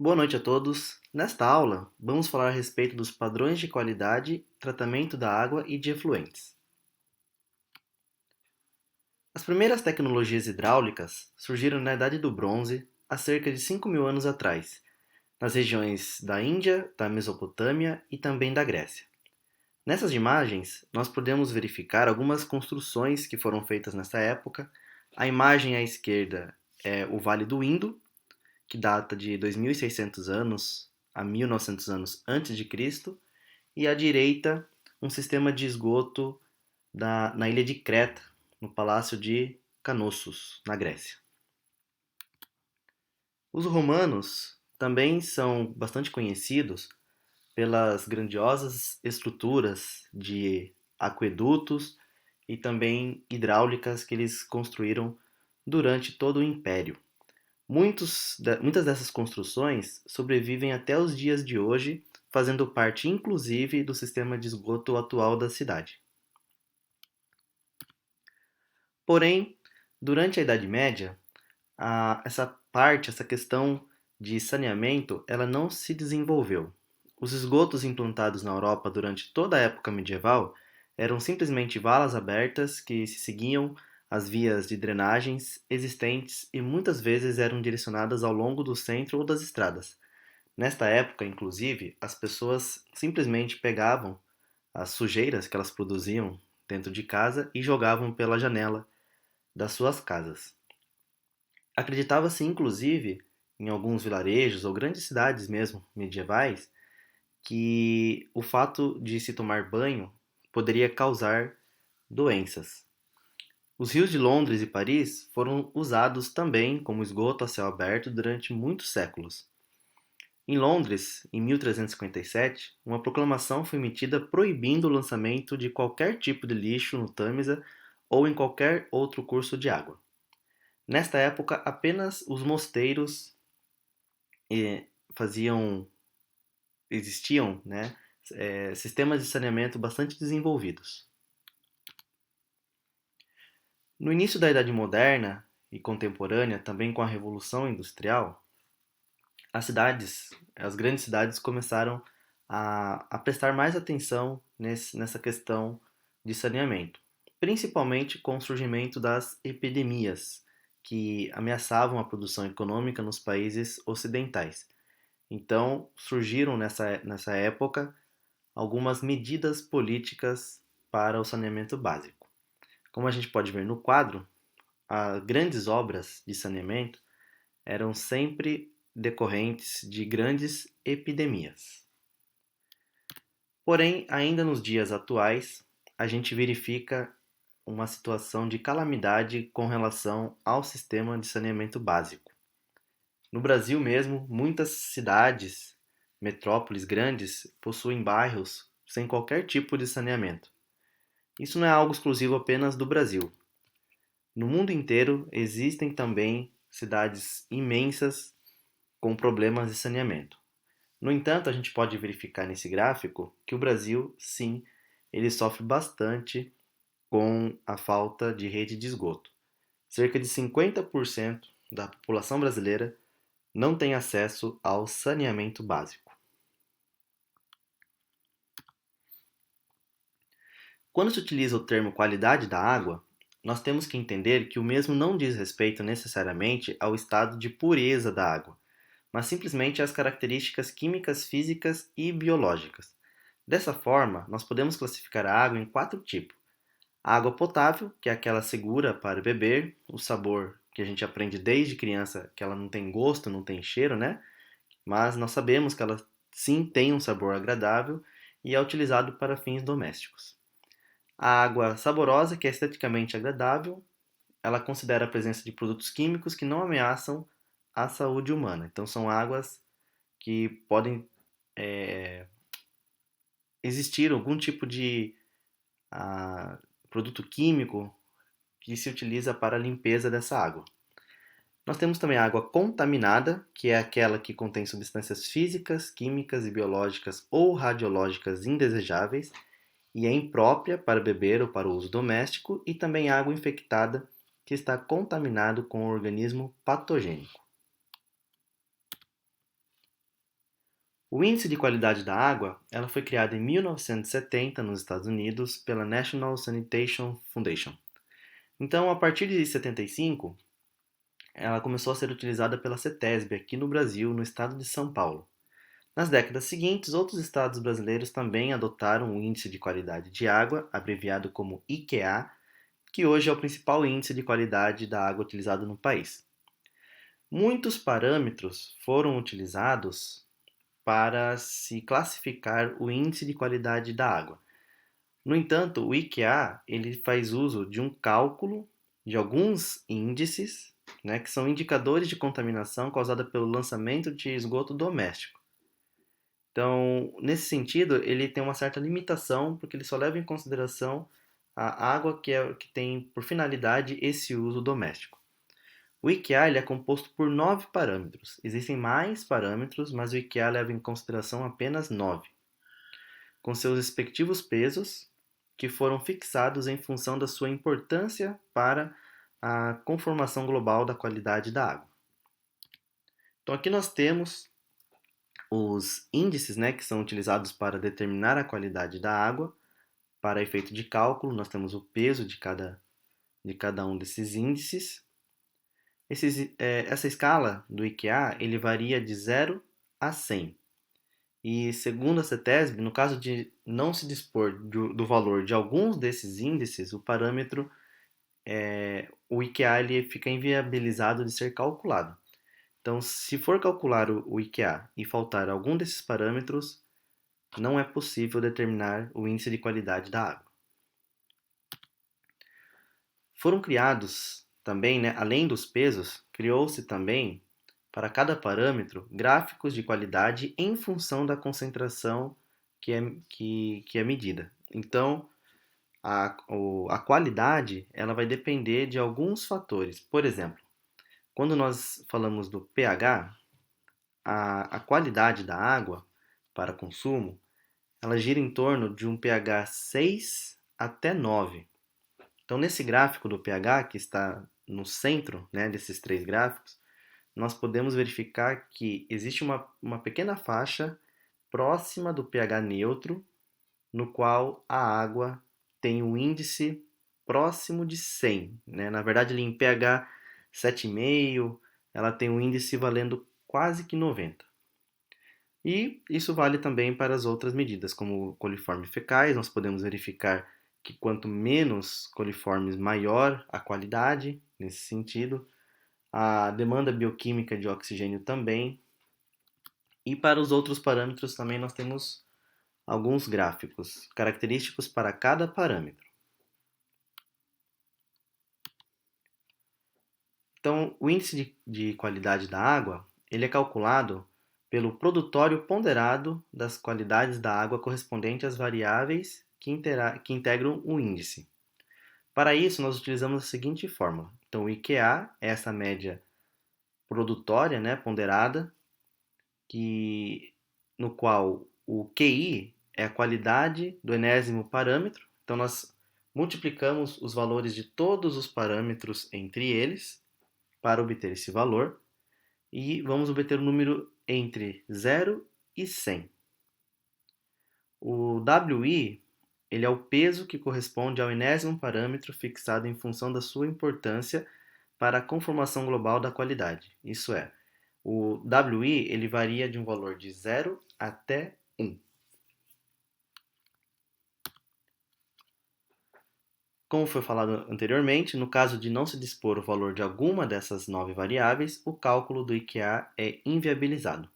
Boa noite a todos. Nesta aula, vamos falar a respeito dos padrões de qualidade, tratamento da água e de efluentes. As primeiras tecnologias hidráulicas surgiram na Idade do Bronze, há cerca de 5.000 anos atrás, nas regiões da Índia, da Mesopotâmia e também da Grécia. Nessas imagens, nós podemos verificar algumas construções que foram feitas nessa época. A imagem à esquerda é o Vale do Indo, que data de 2.600 anos a 1.900 anos antes de Cristo, e à direita um sistema de esgoto na ilha de Creta, no Palácio de Canossos, na Grécia. Os romanos também são bastante conhecidos pelas grandiosas estruturas de aquedutos e também hidráulicas que eles construíram durante todo o Império. Muitas dessas construções sobrevivem até os dias de hoje, fazendo parte inclusive do sistema de esgoto atual da cidade. Porém, durante a Idade Média, essa questão de saneamento, ela não se desenvolveu. Os esgotos implantados na Europa durante toda a época medieval eram simplesmente valas abertas que se seguiam as vias de drenagens existentes e muitas vezes eram direcionadas ao longo do centro ou das estradas. Nesta época, inclusive, as pessoas simplesmente pegavam as sujeiras que elas produziam dentro de casa e jogavam pela janela das suas casas. Acreditava-se, inclusive, em alguns vilarejos ou grandes cidades mesmo medievais, que o fato de se tomar banho poderia causar doenças. Os rios de Londres e Paris foram usados também como esgoto a céu aberto durante muitos séculos. Em Londres, em 1357, uma proclamação foi emitida proibindo o lançamento de qualquer tipo de lixo no Tâmisa ou em qualquer outro curso de água. Nesta época, apenas os mosteiros eh, faziam, existiam, né, sistemas de saneamento bastante desenvolvidos. No início da Idade Moderna e contemporânea, também com a Revolução Industrial, as grandes cidades começaram a prestar mais atenção nessa questão de saneamento, principalmente com o surgimento das epidemias que ameaçavam a produção econômica nos países ocidentais. Então, surgiram nessa época algumas medidas políticas para o saneamento básico. Como a gente pode ver no quadro, as grandes obras de saneamento eram sempre decorrentes de grandes epidemias. Porém, ainda nos dias atuais, a gente verifica uma situação de calamidade com relação ao sistema de saneamento básico. No Brasil mesmo, muitas cidades, metrópoles grandes, possuem bairros sem qualquer tipo de saneamento. Isso não é algo exclusivo apenas do Brasil. No mundo inteiro existem também cidades imensas com problemas de saneamento. No entanto, a gente pode verificar nesse gráfico que o Brasil, sim, ele sofre bastante com a falta de rede de esgoto. Cerca de 50% da população brasileira não tem acesso ao saneamento básico. Quando se utiliza o termo qualidade da água, nós temos que entender que o mesmo não diz respeito necessariamente ao estado de pureza da água, mas simplesmente às características químicas, físicas e biológicas. Dessa forma, nós podemos classificar a água em quatro tipos: a água potável, que é aquela segura para beber, o sabor que a gente aprende desde criança que ela não tem gosto, não tem cheiro, né? Mas nós sabemos que ela sim tem um sabor agradável e é utilizado para fins domésticos. A água saborosa, que é esteticamente agradável, ela considera a presença de produtos químicos que não ameaçam a saúde humana. Então são águas que podem existir algum tipo de produto químico que se utiliza para a limpeza dessa água. Nós temos também a água contaminada, que é aquela que contém substâncias físicas, químicas e biológicas ou radiológicas indesejáveis e é imprópria para beber ou para o uso doméstico, e também água infectada, que está contaminado com um organismo patogênico. O Índice de Qualidade da Água, ela foi criada em 1970 nos Estados Unidos pela National Sanitation Foundation. Então, a partir de 75, ela começou a ser utilizada pela CETESB aqui no Brasil, no estado de São Paulo. Nas décadas seguintes, outros estados brasileiros também adotaram o Índice de Qualidade de Água, abreviado como IQA, que hoje é o principal índice de qualidade da água utilizado no país. Muitos parâmetros foram utilizados para se classificar o índice de qualidade da água. No entanto, o IQA ele faz uso de um cálculo de alguns índices, né, que são indicadores de contaminação causada pelo lançamento de esgoto doméstico. Então, nesse sentido, ele tem uma certa limitação, porque ele só leva em consideração a água que tem por finalidade esse uso doméstico. O IQA ele é composto por 9 parâmetros. Existem mais parâmetros, mas o IQA leva em consideração apenas 9, com seus respectivos pesos, que foram fixados em função da sua importância para a conformação global da qualidade da água. Então aqui nós temos os índices, né, que são utilizados para determinar a qualidade da água. Para efeito de cálculo, nós temos o peso de cada um desses índices. Essa escala do IQA ele varia de 0 a 100. E segundo a CETESB, no caso de não se dispor do valor de alguns desses índices, o parâmetro, o IQA, ele fica inviabilizado de ser calculado. Então, se for calcular o IQA e faltar algum desses parâmetros, não é possível determinar o índice de qualidade da água. Foram criados também, né, além dos pesos, criou-se também, para cada parâmetro, gráficos de qualidade em função da concentração que é medida. Então, a qualidade ela vai depender de alguns fatores. Por exemplo, quando nós falamos do pH, a qualidade da água para consumo, ela gira em torno de um pH 6 até 9. Então, nesse gráfico do pH, que está no centro, né, desses três gráficos, nós podemos verificar que existe uma pequena faixa próxima do pH neutro, no qual a água tem um índice próximo de 100. Né? Na verdade, ali em pH 7,5, ela tem um índice valendo quase que 90. E isso vale também para as outras medidas, como coliformes fecais. Nós podemos verificar que quanto menos coliformes, maior a qualidade, nesse sentido. A demanda bioquímica de oxigênio também. E para os outros parâmetros também nós temos alguns gráficos característicos para cada parâmetro. Então, o índice de qualidade da água, ele é calculado pelo produtório ponderado das qualidades da água correspondente às variáveis que integram o índice. Para isso, nós utilizamos a seguinte fórmula. Então, o IQA é essa média produtória, né, ponderada, no qual o QI é a qualidade do enésimo parâmetro. Então, nós multiplicamos os valores de todos os parâmetros entre eles para obter esse valor e vamos obter um número entre 0 e 100. O WI ele é o peso que corresponde ao enésimo parâmetro fixado em função da sua importância para a conformação global da qualidade. Isso é, o WI ele varia de um valor de 0 até 1. Como foi falado anteriormente, no caso de não se dispor o valor de alguma dessas 9 variáveis, o cálculo do IQA é inviabilizado.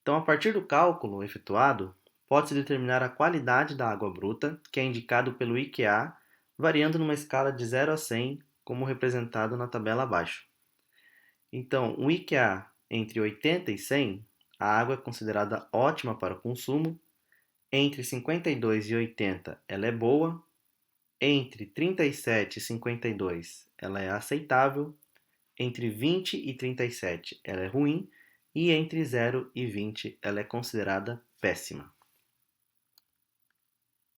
Então, a partir do cálculo efetuado, pode-se determinar a qualidade da água bruta, que é indicado pelo IQA, variando numa escala de 0 a 100, como representado na tabela abaixo. Então, um IQA entre 80 e 100, a água é considerada ótima para o consumo. Entre 52 e 80, ela é boa. Entre 37 e 52, ela é aceitável. Entre 20 e 37, ela é ruim. E entre 0 e 20, ela é considerada péssima.